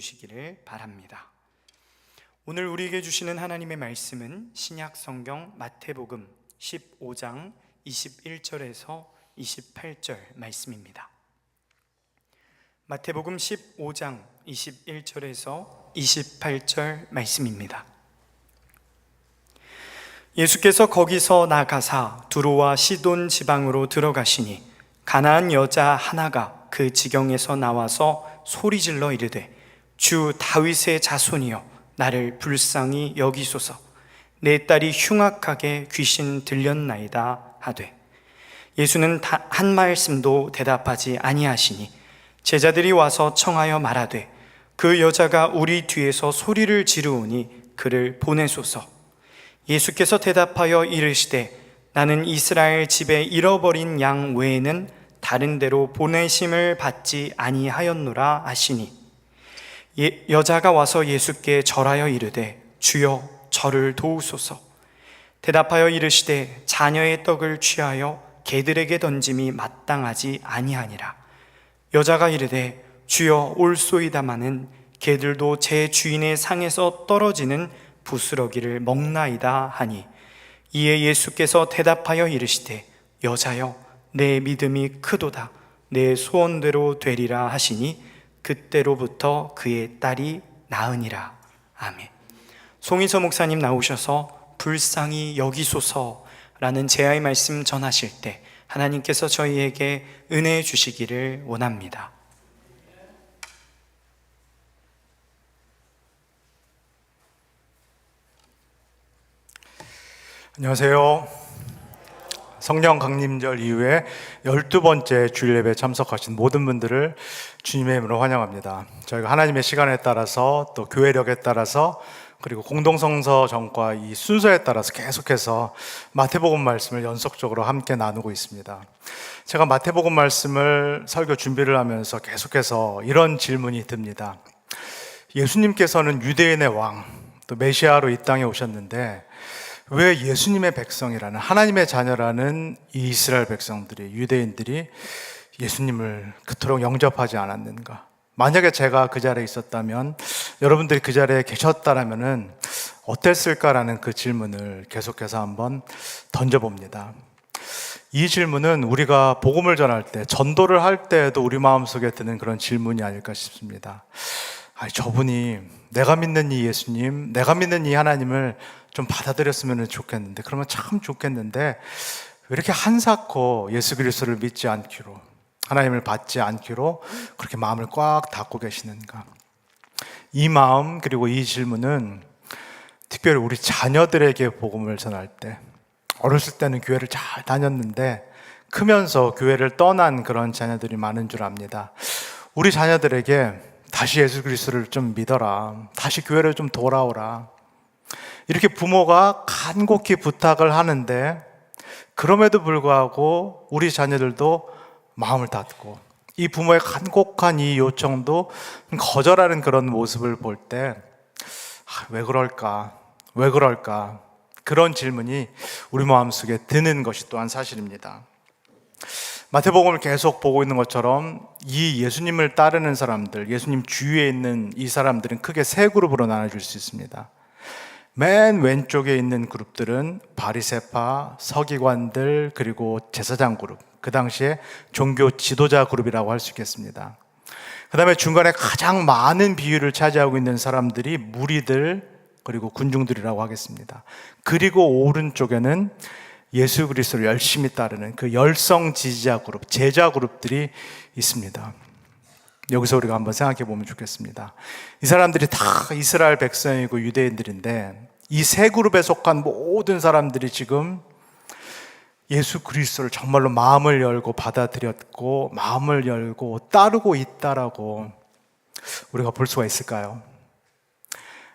주시기를 바랍니다. 오늘 우리에게 주시는 하나님의 말씀은 신약 성경 마태복음 15장 21절에서 28절 말씀입니다. 마태복음 15장 21절에서 28절 말씀입니다. 예수께서 거기서 나가사 두로와 시돈 지방으로 들어가시니 가나안 여자 하나가 그 지경에서 나와서 소리질러 이르되 주 다윗의 자손이여 나를 불쌍히 여기소서. 내 딸이 흉악하게 귀신 들렸나이다 하되 예수는 한 말씀도 대답하지 아니하시니 제자들이 와서 청하여 말하되 그 여자가 우리 뒤에서 소리를 지르오니 그를 보내소서. 예수께서 대답하여 이르시되 나는 이스라엘 집에 잃어버린 양 외에는 다른 데로 보내심을 받지 아니하였노라 하시니 여자가 와서 예수께 절하여 이르되 주여 저를 도우소서. 대답하여 이르시되 자녀의 떡을 취하여 개들에게 던짐이 마땅하지 아니하니라. 여자가 이르되 주여 올소이다마는 개들도 제 주인의 상에서 떨어지는 부스러기를 먹나이다 하니 이에 예수께서 대답하여 이르시되 여자여 내 믿음이 크도다. 내 소원대로 되리라 하시니 그때로부터 그의 딸이 나으니라. 아멘. 송희서 목사님 나오셔서 불쌍히 여기소서라는 제아의 말씀 전하실 때 하나님께서 저희에게 은혜 주시기를 원합니다. 안녕하세요. 성령 강림절 이후에 12번째 주일 예배에 참석하신 모든 분들을 주님의 이름으로 환영합니다. 저희가 하나님의 시간에 따라서 또 교회력에 따라서 그리고 공동성서 전과 이 순서에 따라서 계속해서 마태복음 말씀을 연속적으로 함께 나누고 있습니다. 제가 마태복음 말씀을 설교 준비를 하면서 계속해서 이런 질문이 듭니다. 예수님께서는 유대인의 왕, 또 메시아로 이 땅에 오셨는데 왜 예수님의 백성이라는 하나님의 자녀라는 이 이스라엘 백성들이, 유대인들이 예수님을 그토록 영접하지 않았는가? 만약에 제가 그 자리에 있었다면, 여러분들이 그 자리에 계셨다라면은 어땠을까라는 그 질문을 계속해서 한번 던져봅니다. 이 질문은 우리가 복음을 전할 때, 전도를 할 때에도 우리 마음속에 드는 그런 질문이 아닐까 싶습니다. 저분이 내가 믿는 이 예수님, 내가 믿는 이 하나님을 좀 받아들였으면 좋겠는데, 그러면 참 좋겠는데 왜 이렇게 한사코 예수 그리스도를 믿지 않기로, 하나님을 받지 않기로 그렇게 마음을 꽉 닫고 계시는가? 이 마음, 그리고 이 질문은 특별히 우리 자녀들에게 복음을 전할 때, 어렸을 때는 교회를 잘 다녔는데 크면서 교회를 떠난 그런 자녀들이 많은 줄 압니다. 우리 자녀들에게 다시 예수 그리스도를 좀 믿어라, 다시 교회를 좀 돌아오라, 이렇게 부모가 간곡히 부탁을 하는데 그럼에도 불구하고 우리 자녀들도 마음을 닫고 이 부모의 간곡한 이 요청도 거절하는 그런 모습을 볼 때 왜 그럴까? 왜 그럴까? 그런 질문이 우리 마음속에 드는 것이 또한 사실입니다. 마태복음을 계속 보고 있는 것처럼 이 예수님을 따르는 사람들, 예수님 주위에 있는 이 사람들은 크게 세 그룹으로 나눠질 수 있습니다. 맨 왼쪽에 있는 그룹들은 바리새파, 서기관들, 그리고 제사장 그룹, 그 당시에 종교 지도자 그룹이라고 할 수 있겠습니다. 그 다음에 중간에 가장 많은 비율을 차지하고 있는 사람들이 무리들, 그리고 군중들이라고 하겠습니다. 그리고 오른쪽에는 예수 그리스도를 열심히 따르는 그 열성 지지자 그룹, 제자 그룹들이 있습니다. 여기서 우리가 한번 생각해 보면 좋겠습니다. 이 사람들이 다 이스라엘 백성이고 유대인들인데 이 세 그룹에 속한 모든 사람들이 지금 예수 그리스도를 정말로 마음을 열고 받아들였고 마음을 열고 따르고 있다라고 우리가 볼 수가 있을까요?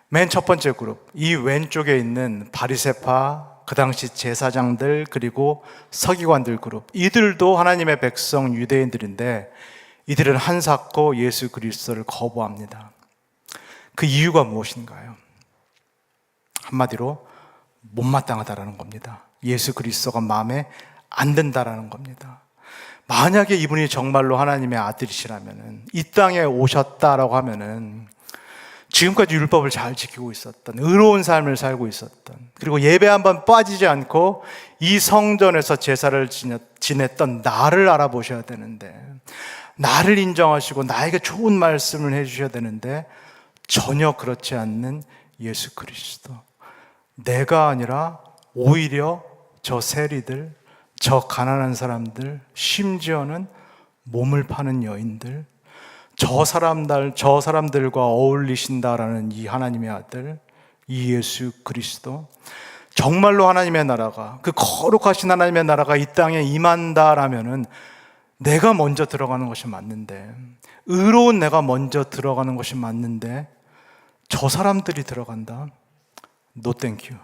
맨 첫 번째 그룹, 이 왼쪽에 있는 바리새파, 그 당시 제사장들, 그리고 서기관들 그룹, 이들도 하나님의 백성 유대인들인데 이들은 한사코 예수 그리스도를 거부합니다. 그 이유가 무엇인가요? 한마디로 못마땅하다라는 겁니다. 예수 그리스도가 마음에 안 든다라는 겁니다. 만약에 이분이 정말로 하나님의 아들이시라면은, 이 땅에 오셨다라고 하면은 지금까지 율법을 잘 지키고 있었던, 의로운 삶을 살고 있었던, 그리고 예배 한번 빠지지 않고 이 성전에서 제사를 지냈던 나를 알아보셔야 되는데, 나를 인정하시고 나에게 좋은 말씀을 해주셔야 되는데 전혀 그렇지 않는 예수 그리스도, 내가 아니라 오히려 저 세리들, 저 가난한 사람들, 심지어는 몸을 파는 여인들, 저 사람들과 어울리신다라는 이 하나님의 아들, 이 예수 그리스도, 정말로 하나님의 나라가, 그 거룩하신 하나님의 나라가 이 땅에 임한다라면은 내가 먼저 들어가는 것이 맞는데, 의로운 내가 먼저 들어가는 것이 맞는데 저 사람들이 들어간다? No thank you.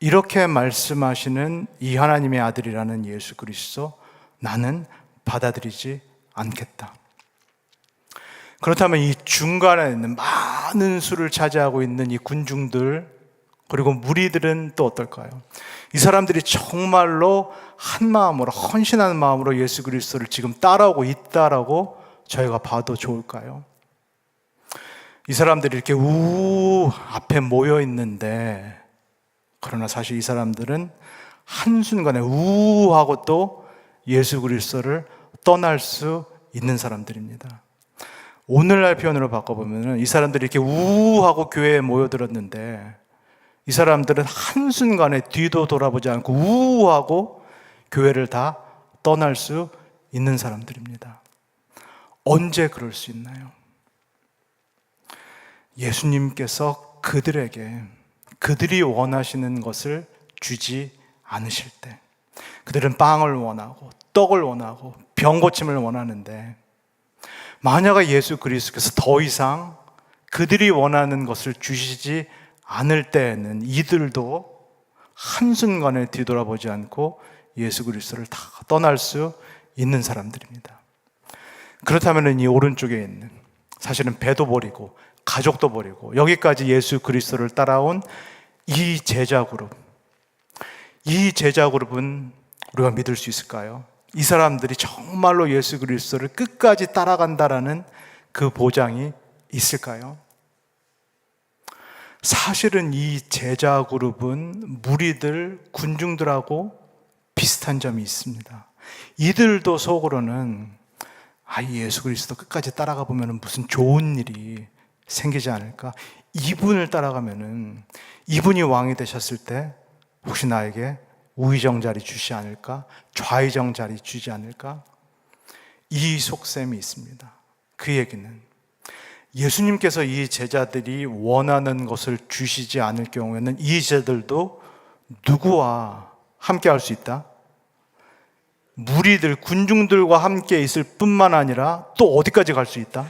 이렇게 말씀하시는 이 하나님의 아들이라는 예수 그리스도, 나는 받아들이지 않겠다. 그렇다면 이 중간에 있는 많은 수를 차지하고 있는 이 군중들, 그리고 무리들은 또 어떨까요? 이 사람들이 정말로 한 마음으로, 헌신하는 마음으로 예수 그리스도를 지금 따라오고 있다라고 저희가 봐도 좋을까요? 이 사람들이 이렇게 앞에 모여 있는데, 그러나 사실 이 사람들은 한순간에 하고 또 예수 그리스도를 떠날 수 있는 사람들입니다. 오늘날 표현으로 바꿔보면 이 사람들이 이렇게 하고 교회에 모여들었는데, 이 사람들은 한순간에 뒤도 돌아보지 않고 하고 교회를 다 떠날 수 있는 사람들입니다. 언제 그럴 수 있나요? 예수님께서 그들에게 그들이 원하시는 것을 주지 않으실 때, 그들은 빵을 원하고 떡을 원하고 병 고침을 원하는데, 만약 예수 그리스도께서 더 이상 그들이 원하는 것을 주시지 않을 때에는 이들도 한순간에 뒤돌아보지 않고 예수 그리스도를 다 떠날 수 있는 사람들입니다. 그렇다면 이 오른쪽에 있는, 사실은 배도 버리고 가족도 버리고 여기까지 예수 그리스도를 따라온 이 제자 그룹은 우리가 믿을 수 있을까요? 이 사람들이 정말로 예수 그리스도를 끝까지 따라간다라는 그 보장이 있을까요? 사실은 이 제자 그룹은 무리들, 군중들하고 비슷한 점이 있습니다. 이들도 속으로는 예수 그리스도 끝까지 따라가 보면 무슨 좋은 일이 생기지 않을까? 이분을 따라가면은 이분이 왕이 되셨을 때 혹시 나에게 우의정 자리 주시 않을까? 좌의정 자리 주지 않을까? 이 속셈이 있습니다. 그 얘기는 예수님께서 이 제자들이 원하는 것을 주시지 않을 경우에는 이 제자들도 누구와 함께 할 수 있다? 무리들, 군중들과 함께 있을 뿐만 아니라 또 어디까지 갈 수 있다?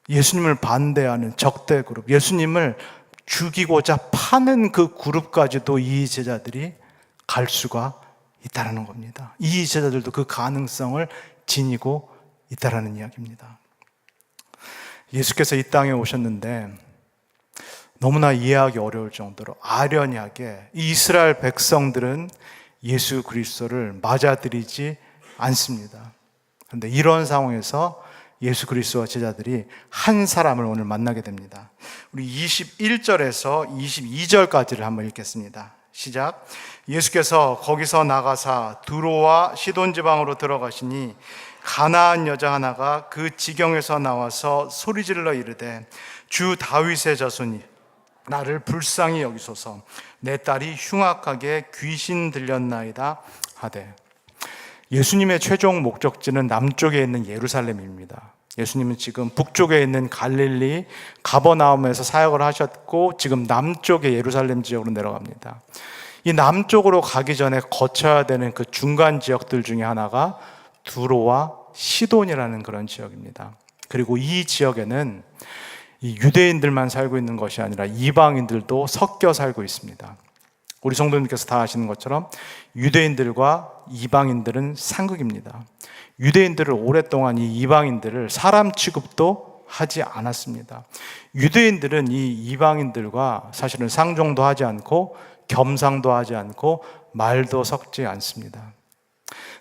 예수님을 반대하는 적대 그룹, 예수님을 죽이고자 파는 그 그룹까지도 이 제자들이 갈 수가 있다는 겁니다. 이 제자들도 그 가능성을 지니고 있다는 이야기입니다. 예수께서 이 땅에 오셨는데 너무나 이해하기 어려울 정도로 아련하게 이 이스라엘 백성들은 예수 그리스도를 맞아들이지 않습니다. 그런데 이런 상황에서 예수 그리스도와 제자들이 한 사람을 오늘 만나게 됩니다. 우리 21절에서 22절까지를 한번 읽겠습니다. 시작. 예수께서 거기서 나가사 두로와 시돈 지방으로 들어가시니 가나안 여자 하나가 그 지경에서 나와서 소리질러 이르되 주 다윗의 자손이 나를 불쌍히 여기소서, 내 딸이 흉악하게 귀신 들렸나이다 하되. 예수님의 최종 목적지는 남쪽에 있는 예루살렘입니다. 예수님은 지금 북쪽에 있는 갈릴리 가버나움에서 사역을 하셨고 지금 남쪽의 예루살렘 지역으로 내려갑니다. 이 남쪽으로 가기 전에 거쳐야 되는 그 중간 지역들 중에 하나가 두로와 시돈이라는 그런 지역입니다. 그리고 이 지역에는 이 유대인들만 살고 있는 것이 아니라 이방인들도 섞여 살고 있습니다. 우리 성도님께서 다 아시는 것처럼 유대인들과 이방인들은 상극입니다. 유대인들을 오랫동안 이 이방인들을 사람 취급도 하지 않았습니다. 유대인들은 이 이방인들과 사실은 상종도 하지 않고 겸상도 하지 않고 말도 섞지 않습니다.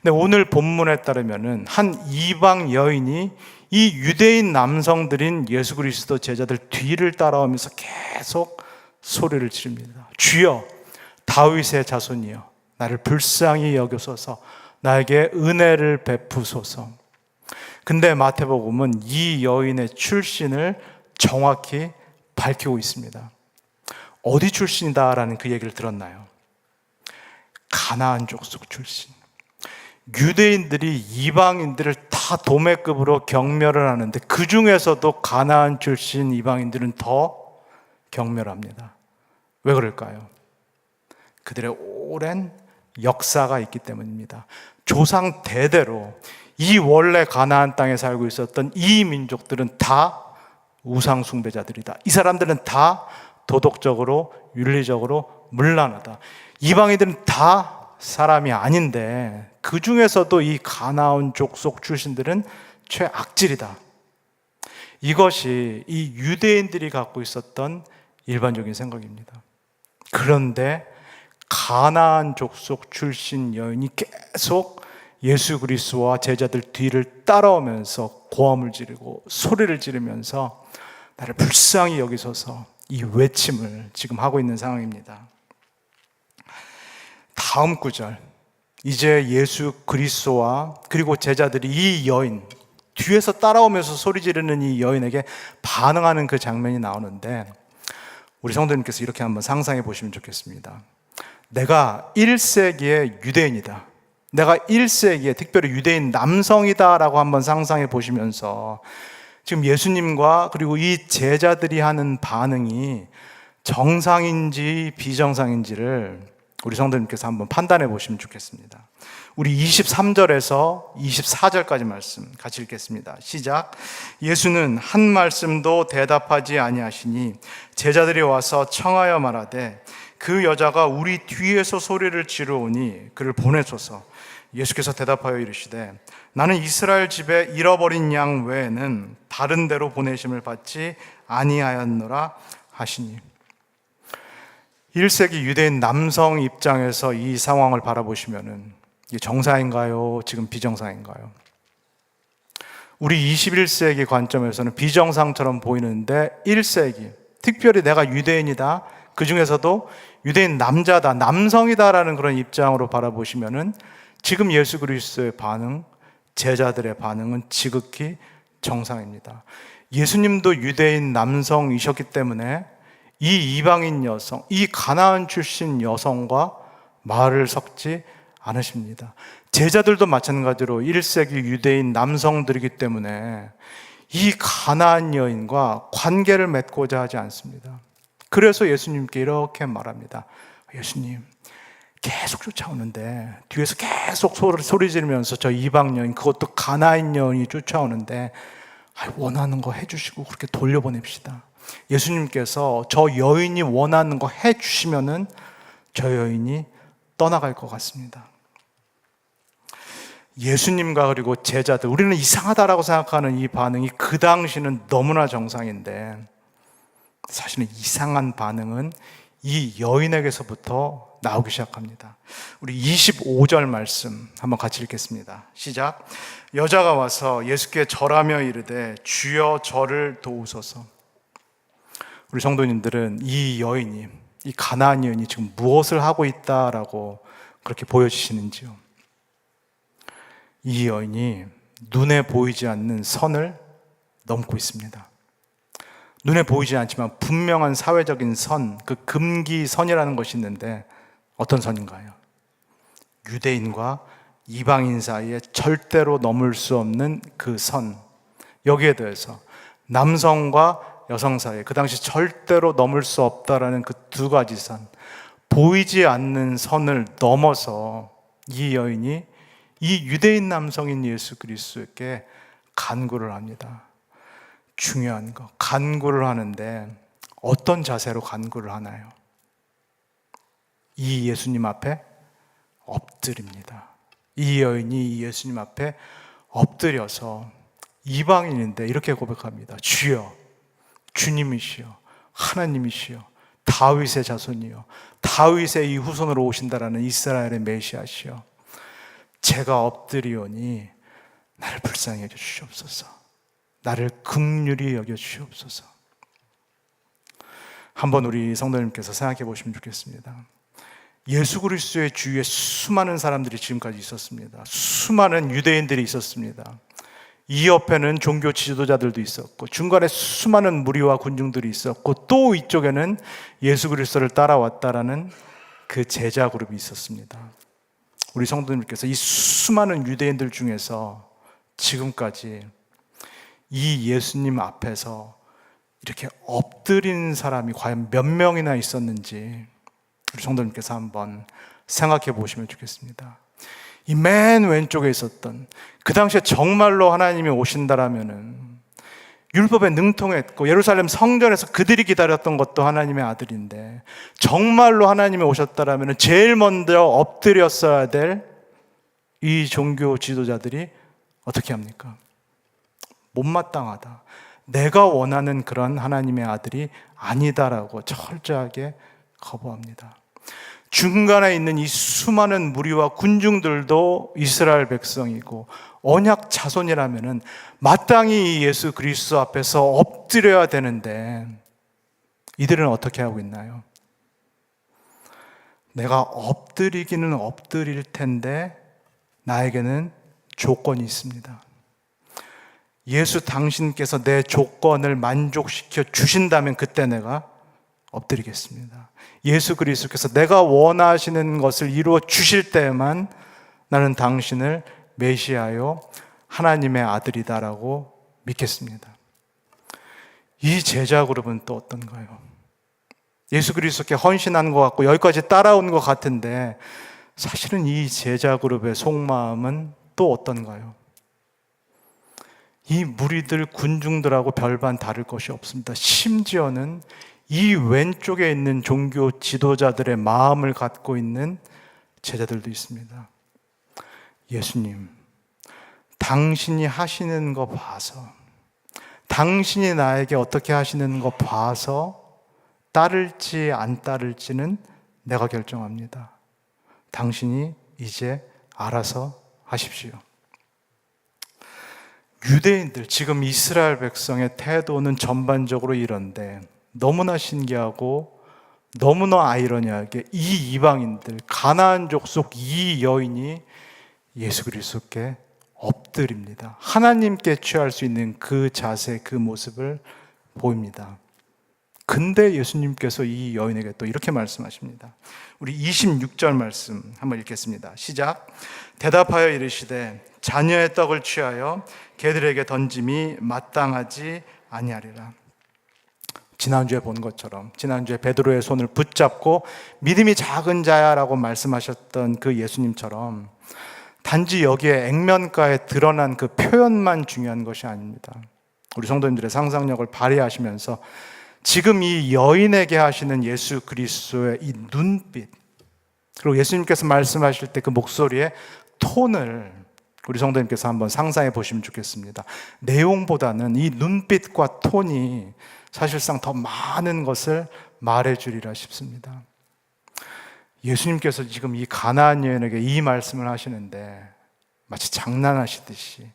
근데 오늘 본문에 따르면은 한 이방 여인이 이 유대인 남성들인 예수 그리스도 제자들 뒤를 따라오면서 계속 소리를 지릅니다. 주여, 다윗의 자손이여, 나를 불쌍히 여기소서, 나에게 은혜를 베푸소서. 근데 마태복음은 이 여인의 출신을 정확히 밝히고 있습니다. 어디 출신이다라는 그 얘기를 들었나요? 가나안 족속 출신. 유대인들이 이방인들을 다 도매급으로 경멸을 하는데 그 중에서도 가나안 출신 이방인들은 더 경멸합니다. 왜 그럴까요? 그들의 오랜 역사가 있기 때문입니다. 조상 대대로 이 원래 가나안 땅에 살고 있었던 이 민족들은 다 우상 숭배자들이다. 이 사람들은 다 도덕적으로 윤리적으로 문란하다. 이방인들은 다 사람이 아닌데 그 중에서도 이 가나안 족속 출신들은 최악질이다. 이것이 이 유대인들이 갖고 있었던 일반적인 생각입니다. 그런데 가나안 족속 출신 여인이 계속 예수 그리스도와 제자들 뒤를 따라오면서 고함을 지르고 소리를 지르면서 나를 불쌍히 여기소서 이 외침을 지금 하고 있는 상황입니다. 다음 구절, 이제 예수 그리스도와 그리고 제자들이 이 여인, 뒤에서 따라오면서 소리 지르는 이 여인에게 반응하는 그 장면이 나오는데 우리 성도님께서 이렇게 한번 상상해 보시면 좋겠습니다. 내가 1세기의 유대인이다. 내가 1세기에 특별히 유대인 남성이다라고 한번 상상해 보시면서 지금 예수님과 그리고 이 제자들이 하는 반응이 정상인지 비정상인지를 우리 성도님께서 한번 판단해 보시면 좋겠습니다. 우리 23절에서 24절까지 말씀 같이 읽겠습니다. 시작. 예수는 한 말씀도 대답하지 아니하시니 제자들이 와서 청하여 말하되 그 여자가 우리 뒤에서 소리를 지르오니 그를 보내소서. 예수께서 대답하여 이르시되 나는 이스라엘 집에 잃어버린 양 외에는 다른 데로 보내심을 받지 아니하였노라 하시니. 1세기 유대인 남성 입장에서 이 상황을 바라보시면은 이게 정상인가요? 지금 비정상인가요? 우리 21세기 관점에서는 비정상처럼 보이는데 1세기, 특별히 내가 유대인이다, 그 중에서도 유대인 남자다, 남성이다라는 그런 입장으로 바라보시면은 지금 예수 그리스도의 반응, 제자들의 반응은 지극히 정상입니다. 예수님도 유대인 남성이셨기 때문에 이 이방인 여성, 이 가나안 출신 여성과 말을 섞지 않으십니다. 제자들도 마찬가지로 1세기 유대인 남성들이기 때문에 이 가나안 여인과 관계를 맺고자 하지 않습니다. 그래서 예수님께 이렇게 말합니다. 예수님, 계속 쫓아오는데 뒤에서 계속 소리 지르면서 저 이방 여인, 그것도 가나안 여인이 쫓아오는데 원하는 거 해주시고 그렇게 돌려보냅시다. 예수님께서 저 여인이 원하는 거 해주시면은 저 여인이 떠나갈 것 같습니다. 예수님과 그리고 제자들, 우리는 이상하다라고 생각하는 이 반응이 그 당시는 너무나 정상인데 사실은 이상한 반응은 이 여인에게서부터 나오기 시작합니다. 우리 25절 말씀 한번 같이 읽겠습니다. 시작. 여자가 와서 예수께 절하며 이르되 주여 저를 도우소서. 우리 성도님들은 이 여인이, 이 가나안 여인이 지금 무엇을 하고 있다라고 그렇게 보여지시는지요? 이 여인이 눈에 보이지 않는 선을 넘고 있습니다. 눈에 보이지 않지만 분명한 사회적인 선, 그 금기선이라는 것이 있는데 어떤 선인가요? 유대인과 이방인 사이에 절대로 넘을 수 없는 그 선. 여기에 대해서 남성과 여성 사이에 그 당시 절대로 넘을 수 없다라는 그 두 가지 선, 보이지 않는 선을 넘어서 이 여인이 이 유대인 남성인 예수 그리스도께 간구를 합니다. 중요한 거, 간구를 하는데 어떤 자세로 간구를 하나요? 이 예수님 앞에 엎드립니다. 이 여인이 이 예수님 앞에 엎드려서 이방인인데 이렇게 고백합니다. 주여, 주님이시여, 하나님이시여, 다윗의 자손이여, 다윗의 이 후손으로 오신다라는 이스라엘의 메시아시여, 제가 엎드리오니 나를 불쌍히 해주시옵소서. 나를 긍휼히 여겨주시옵소서. 한번 우리 성도님께서 생각해 보시면 좋겠습니다. 예수 그리스도의 주위에 수많은 사람들이 지금까지 있었습니다. 수많은 유대인들이 있었습니다. 이 옆에는 종교 지도자들도 있었고, 중간에 수많은 무리와 군중들이 있었고, 또 이쪽에는 예수 그리스도를 따라왔다라는 그 제자 그룹이 있었습니다. 우리 성도님께서 이 수많은 유대인들 중에서 지금까지 이 예수님 앞에서 이렇게 엎드린 사람이 과연 몇 명이나 있었는지 우리 성도님께서 한번 생각해 보시면 좋겠습니다. 이 맨 왼쪽에 있었던, 그 당시에 정말로 하나님이 오신다라면은 율법에 능통했고 예루살렘 성전에서 그들이 기다렸던 것도 하나님의 아들인데, 정말로 하나님이 오셨다라면은 제일 먼저 엎드렸어야 될 이 종교 지도자들이 어떻게 합니까? 못마땅하다, 내가 원하는 그런 하나님의 아들이 아니다라고 철저하게 거부합니다. 중간에 있는 이 수많은 무리와 군중들도 이스라엘 백성이고 언약 자손이라면은 마땅히 예수 그리스도 앞에서 엎드려야 되는데, 이들은 어떻게 하고 있나요? 내가 엎드리기는 엎드릴 텐데 나에게는 조건이 있습니다. 예수 당신께서 내 조건을 만족시켜 주신다면 그때 내가 엎드리겠습니다. 예수 그리스도께서 내가 원하시는 것을 이루어 주실 때에만 나는 당신을 메시아요 하나님의 아들이다라고 믿겠습니다. 이 제자 그룹은 또 어떤가요? 예수 그리스도께 헌신한 것 같고 여기까지 따라온 것 같은데, 사실은 이 제자 그룹의 속마음은 또 어떤가요? 이 무리들 군중들하고 별반 다를 것이 없습니다. 심지어는 이 왼쪽에 있는 종교 지도자들의 마음을 갖고 있는 제자들도 있습니다. 예수님, 당신이 하시는 거 봐서, 당신이 나에게 어떻게 하시는 거 봐서 따를지 안 따를지는 내가 결정합니다. 당신이 이제 알아서 하십시오. 유대인들, 지금 이스라엘 백성의 태도는 전반적으로 이런데, 너무나 신기하고 너무나 아이러니하게 이 이방인들, 가나안 족속 이 여인이 예수 그리스도께 엎드립니다. 하나님께 취할 수 있는 그 자세, 그 모습을 보입니다. 근데 예수님께서 이 여인에게 또 이렇게 말씀하십니다. 우리 26절 말씀 한번 읽겠습니다. 시작. 대답하여 이르시되 자녀의 떡을 취하여 개들에게 던짐이 마땅하지 아니하리라. 지난주에 본 것처럼, 지난주에 베드로의 손을 붙잡고 믿음이 작은 자야라고 말씀하셨던 그 예수님처럼, 단지 여기에 액면가에 드러난 그 표현만 중요한 것이 아닙니다. 우리 성도님들의 상상력을 발휘하시면서 지금 이 여인에게 하시는 예수 그리스도의 이 눈빛, 그리고 예수님께서 말씀하실 때 그 목소리의 톤을 우리 성도님께서 한번 상상해 보시면 좋겠습니다. 내용보다는 이 눈빛과 톤이 사실상 더 많은 것을 말해주리라 싶습니다. 예수님께서 지금 이 가나안 여인에게 이 말씀을 하시는데 마치 장난하시듯이,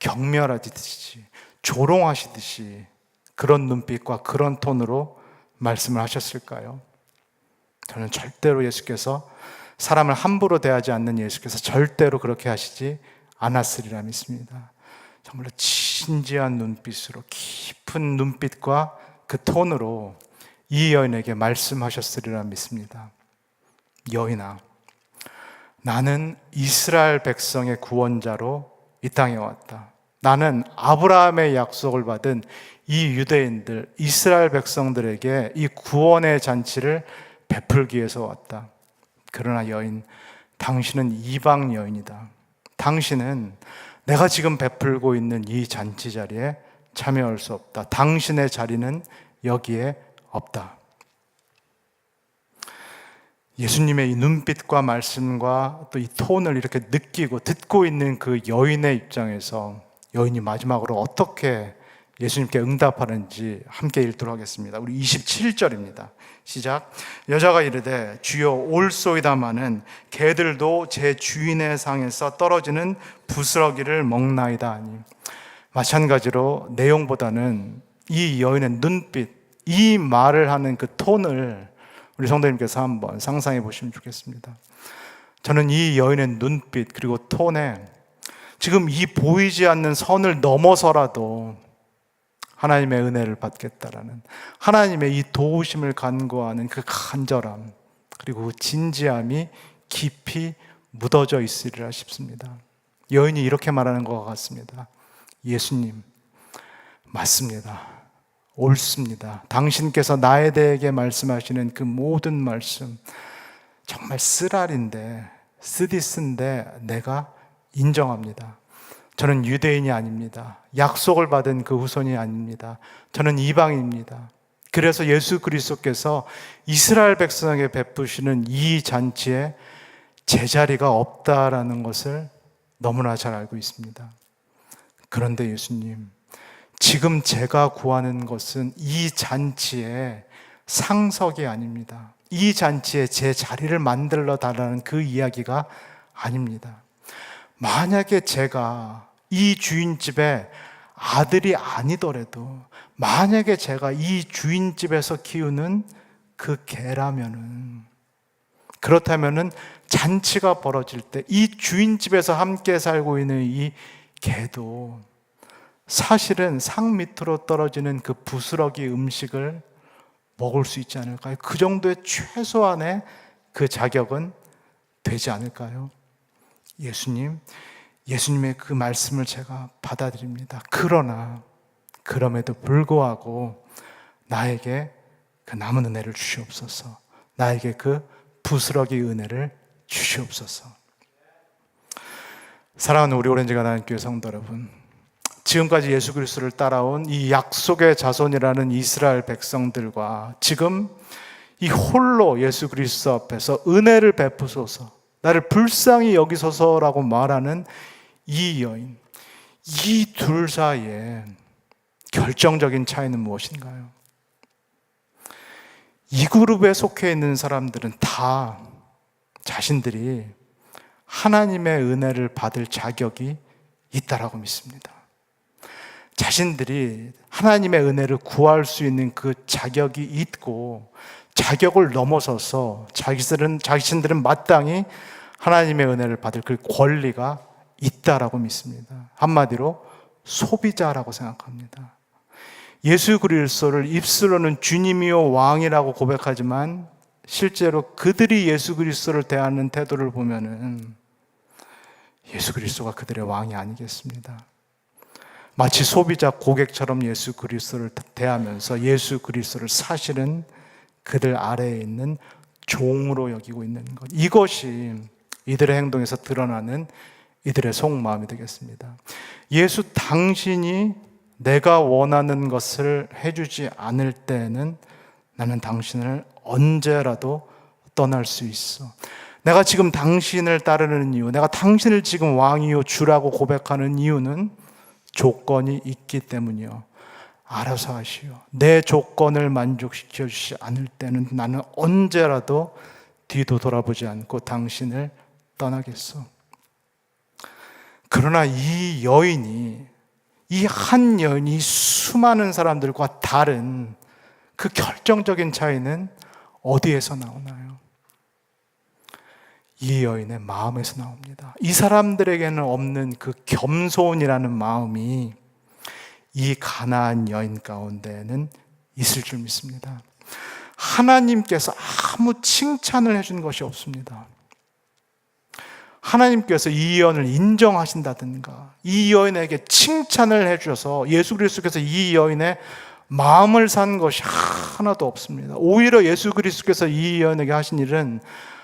경멸하듯이, 조롱하시듯이 그런 눈빛과 그런 톤으로 말씀을 하셨을까요? 저는 절대로 예수께서, 사람을 함부로 대하지 않는 예수께서 절대로 그렇게 하시지 않았으리라 믿습니다. 정말로 진지한 눈빛으로, 깊은 눈빛과 그 톤으로 이 여인에게 말씀하셨으리라 믿습니다. 여인아, 나는 이스라엘 백성의 구원자로 이 땅에 왔다. 나는 아브라함의 약속을 받은 이 유대인들, 이스라엘 백성들에게 이 구원의 잔치를 베풀기 위해서 왔다. 그러나 여인, 당신은 이방 여인이다. 당신은 내가 지금 베풀고 있는 이 잔치 자리에 참여할 수 없다. 당신의 자리는 여기에 없다. 예수님의 이 눈빛과 말씀과 또 이 톤을 이렇게 느끼고 듣고 있는 그 여인의 입장에서 여인이 마지막으로 어떻게 예수님께 응답하는지 함께 읽도록 하겠습니다. 우리 27절입니다. 시작. 여자가 이르되 주여 올소이다마는 개들도 제 주인의 상에서 떨어지는 부스러기를 먹나이다 하니. 마찬가지로 내용보다는 이 여인의 눈빛, 이 말을 하는 그 톤을 우리 성도님께서 한번 상상해 보시면 좋겠습니다. 저는 이 여인의 눈빛 그리고 톤에 지금 이 보이지 않는 선을 넘어서라도 하나님의 은혜를 받겠다라는, 하나님의 이 도우심을 간구하는 그 간절함 그리고 그 진지함이 깊이 묻어져 있으리라 싶습니다. 여인이 이렇게 말하는 것 같습니다. 예수님, 맞습니다. 옳습니다. 당신께서 나에 대해 말씀하시는 그 모든 말씀 정말 쓰라린데, 쓰디쓴데 내가 인정합니다. 저는 유대인이 아닙니다. 약속을 받은 그 후손이 아닙니다. 저는 이방인입니다. 그래서 예수 그리스도께서 이스라엘 백성에게 베푸시는 이 잔치에 제자리가 없다라는 것을 너무나 잘 알고 있습니다. 그런데 예수님, 지금 제가 구하는 것은 이 잔치의 상석이 아닙니다. 이 잔치에 제 자리를 만들어 달라는 그 이야기가 아닙니다. 만약에 제가 이 주인집의 아들이 아니더라도, 만약에 제가 이 주인집에서 키우는 그 개라면은, 그렇다면은 잔치가 벌어질 때 이 주인집에서 함께 살고 있는 이 개도 사실은 상 밑으로 떨어지는 그 부스러기 음식을 먹을 수 있지 않을까요? 그 정도의 최소한의 그 자격은 되지 않을까요? 예수님, 예수님의 그 말씀을 제가 받아들입니다. 그러나 그럼에도 불구하고 나에게 그 남은 은혜를 주시옵소서. 나에게 그 부스러기 은혜를 주시옵소서. 사랑하는 우리 오렌지 가나안교회 성도 여러분, 지금까지 예수 그리스도를 따라온 이 약속의 자손이라는 이스라엘 백성들과 지금 이 홀로 예수 그리스도 앞에서 은혜를 베푸소서, 나를 불쌍히 여기소서라고 말하는 이 여인, 이 둘 사이에 결정적인 차이는 무엇인가요? 이 그룹에 속해 있는 사람들은 다 자신들이 하나님의 은혜를 받을 자격이 있다라고 믿습니다. 자신들이 하나님의 은혜를 구할 수 있는 그 자격이 있고, 자격을 넘어서서 자신들은 마땅히 하나님의 은혜를 받을 그 권리가 있다라고 믿습니다. 한마디로 소비자라고 생각합니다. 예수 그리스도를 입술로는 주님이요 왕이라고 고백하지만 실제로 그들이 예수 그리스도를 대하는 태도를 보면은 예수 그리스도가 그들의 왕이 아니겠습니다. 마치 소비자 고객처럼 예수 그리스도를 대하면서 예수 그리스도를 사실은 그들 아래에 있는 종으로 여기고 있는 것, 이것이 이들의 행동에서 드러나는 이들의 속마음이 되겠습니다. 예수 당신이 내가 원하는 것을 해주지 않을 때에는 나는 당신을 언제라도 떠날 수 있어. 내가 지금 당신을 따르는 이유, 내가 당신을 지금 왕이요 주라고 고백하는 이유는 조건이 있기 때문이요. 알아서 하시오. 내 조건을 만족시켜 주지 않을 때는 나는 언제라도 뒤도 돌아보지 않고 당신을 떠나겠어. 그러나 이 여인이, 이 한 여인이 수많은 사람들과 다른 그 결정적인 차이는 어디에서 나오나요? 이 여인의 마음에서 나옵니다. 이 사람들에게는 없는 그 겸손이라는 마음이 이 가나안 여인 가운데에는 있을 줄 믿습니다. 하나님께서 아무 칭찬을 해준 것이 없습니다. 하나님께서 이 여인을 인정하신다든가 이 여인에게 칭찬을 해주셔서 예수 그리스도께서 이 여인의 마음을 산 것이 하나도 없습니다. 오히려 예수 그리스도께서 이 여인에게 하신 일은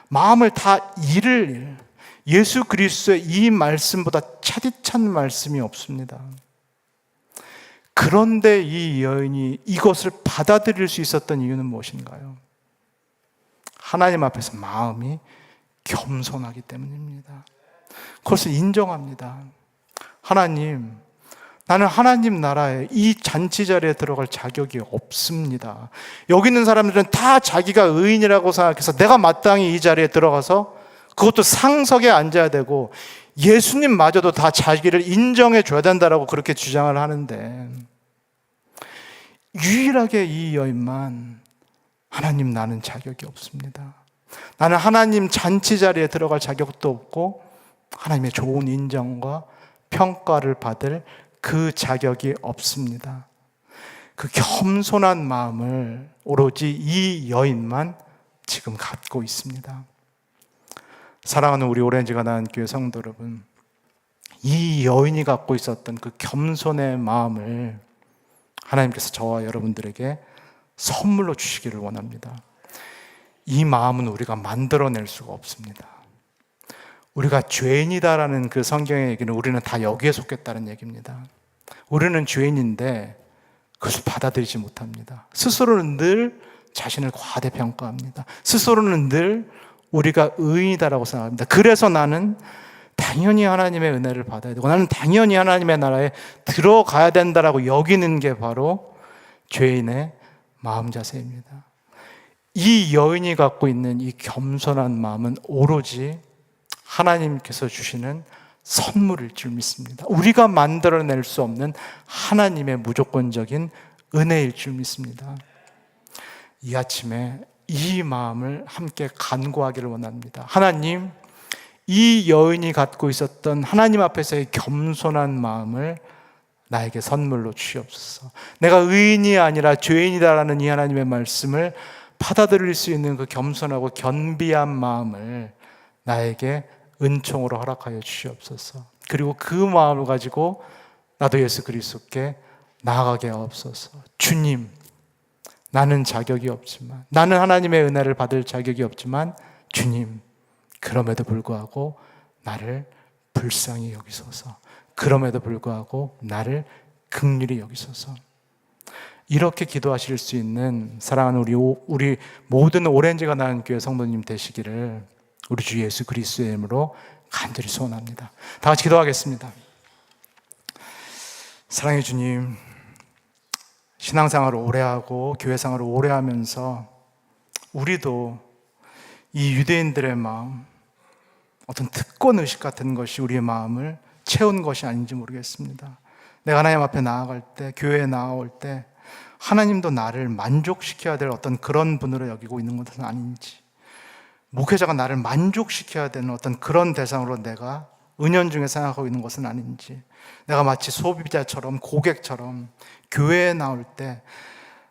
마음을 다 잃을 일, 예수 그리스도의 이 말씀보다 차디찬 말씀이 없습니다. 그런데 이 여인이 이것을 받아들일 수 있었던 이유는 무엇인가요? 하나님 앞에서 마음이 겸손하기 때문입니다. 그것을 인정합니다. 하나님, 나는 하나님 나라에 이 잔치 자리에 들어갈 자격이 없습니다. 여기 있는 사람들은 다 자기가 의인이라고 생각해서 내가 마땅히 이 자리에 들어가서 그것도 상석에 앉아야 되고 예수님마저도 다 자기를 인정해 줘야 된다라고 그렇게 주장을 하는데, 유일하게 이 여인만 하나님, 나는 자격이 없습니다. 나는 하나님 잔치 자리에 들어갈 자격도 없고 하나님의 좋은 인정과 평가를 받을 그 자격이 없습니다. 그 겸손한 마음을 오로지 이 여인만 지금 갖고 있습니다. 사랑하는 우리 오렌지가 낳은 교회 성도 여러분, 이 여인이 갖고 있었던 그 겸손의 마음을 하나님께서 저와 여러분들에게 선물로 주시기를 원합니다. 이 마음은 우리가 만들어낼 수가 없습니다. 우리가 죄인이다라는 그 성경의 얘기는 우리는 다 여기에 속했다는 얘기입니다. 우리는 죄인인데 그것을 받아들이지 못합니다. 스스로는 늘 자신을 과대평가합니다. 스스로는 늘 우리가 의인이다라고 생각합니다. 그래서 나는 당연히 하나님의 은혜를 받아야 되고, 나는 당연히 하나님의 나라에 들어가야 된다라고 여기는 게 바로 죄인의 마음 자세입니다. 이 여인이 갖고 있는 이 겸손한 마음은 오로지 하나님께서 주시는 선물일 줄 믿습니다. 우리가 만들어낼 수 없는 하나님의 무조건적인 은혜일 줄 믿습니다. 이 아침에 이 마음을 함께 간구하기를 원합니다. 하나님, 이 여인이 갖고 있었던 하나님 앞에서의 겸손한 마음을 나에게 선물로 주시옵소서. 내가 의인이 아니라 죄인이다라는 이 하나님의 말씀을 받아들일 수 있는 그 겸손하고 겸비한 마음을 나에게 은총으로 허락하여 주시옵소서. 그리고 그 마음을 가지고 나도 예수 그리스도께 나아가게 하옵소서. 주님, 나는 자격이 없지만, 나는 하나님의 은혜를 받을 자격이 없지만, 주님, 그럼에도 불구하고 나를 불쌍히 여기소서. 그럼에도 불구하고 나를 긍휼히 여기소서. 이렇게 기도하실 수 있는 사랑하는 우리 모든 오렌지가 낳은 교회 성도님 되시기를 우리 주 예수 그리스도의 이름으로 간절히 소원합니다. 다 같이 기도하겠습니다. 사랑의 주님, 신앙생활을 오래 하고 교회 생활을 오래 하면서 우리도 이 유대인들의 마음, 어떤 특권 의식 같은 것이 우리의 마음을 채운 것이 아닌지 모르겠습니다. 내가 하나님 앞에 나아갈 때, 교회에 나아올 때 하나님도 나를 만족시켜야 될 어떤 그런 분으로 여기고 있는 것은 아닌지, 목회자가 나를 만족시켜야 되는 어떤 그런 대상으로 내가 은연중에 생각하고 있는 것은 아닌지, 내가 마치 소비자처럼 고객처럼 교회에 나올 때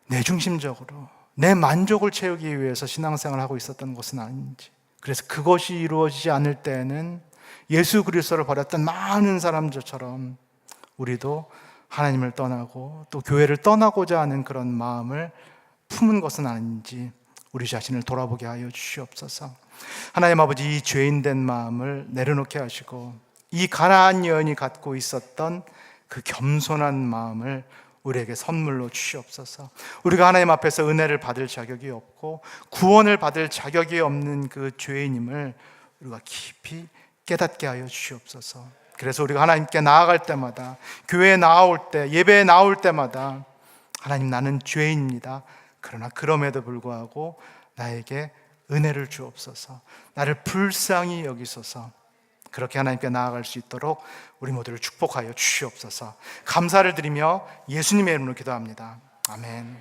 내 중심적으로 내 만족을 채우기 위해서 신앙생활을 하고 있었던 것은 아닌지, 그래서 그것이 이루어지지 않을 때에는 예수 그리스도를 버렸던 많은 사람들처럼 우리도 하나님을 떠나고 또 교회를 떠나고자 하는 그런 마음을 품은 것은 아닌지 우리 자신을 돌아보게 하여 주시옵소서. 하나님 아버지, 이 죄인된 마음을 내려놓게 하시고 이 가나안 여인이 갖고 있었던 그 겸손한 마음을 우리에게 선물로 주시옵소서. 우리가 하나님 앞에서 은혜를 받을 자격이 없고 구원을 받을 자격이 없는 그 죄인임을 우리가 깊이 깨닫게 하여 주시옵소서. 그래서 우리가 하나님께 나아갈 때마다, 교회에 나올 때, 예배에 나올 때마다 하나님, 나는 죄인입니다. 그러나 그럼에도 불구하고 나에게 은혜를 주옵소서. 나를 불쌍히 여기소서. 그렇게 하나님께 나아갈 수 있도록 우리 모두를 축복하여 주시옵소서. 감사를 드리며 예수님의 이름으로 기도합니다. 아멘.